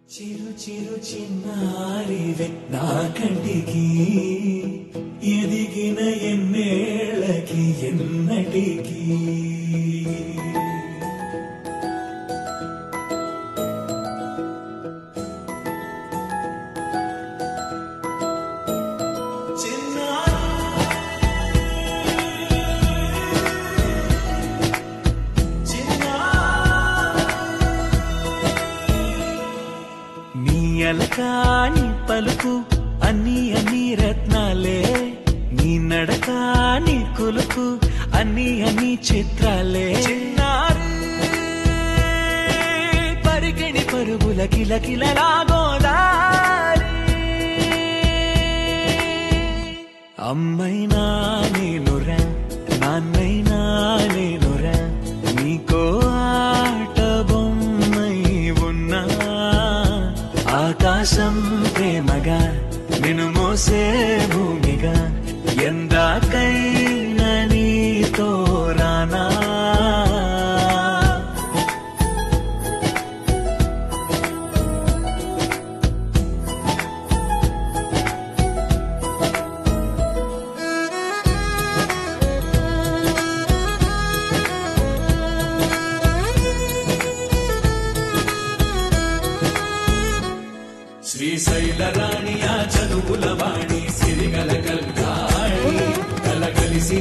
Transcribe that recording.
చిరు చిరు చిన్నారివే నా కంటికి ఎదిగిన ఎన్నేళ్ళకి ఎన్నటికి అలకాని పలుకు అన్ని అన్ని రత్నాలే నీ నడకాని కులుకు అన్ని అన్ని చిత్రాలే పరిగణి పరుగుల కిలకిలలాగోదారి అమ్మైనా నేనురా నాన్నైనా నేనురా నీకో ఆట బొమ్మై ఉన్నా ఆకాశం ప్రేమగా నిన్ను మోసే భూమిగా ఎందాకైనా నీతో రానా శ్రీశైల రాణి ఆ చదువుల వాణి సిరిగల కల్గాణి కలగలిసి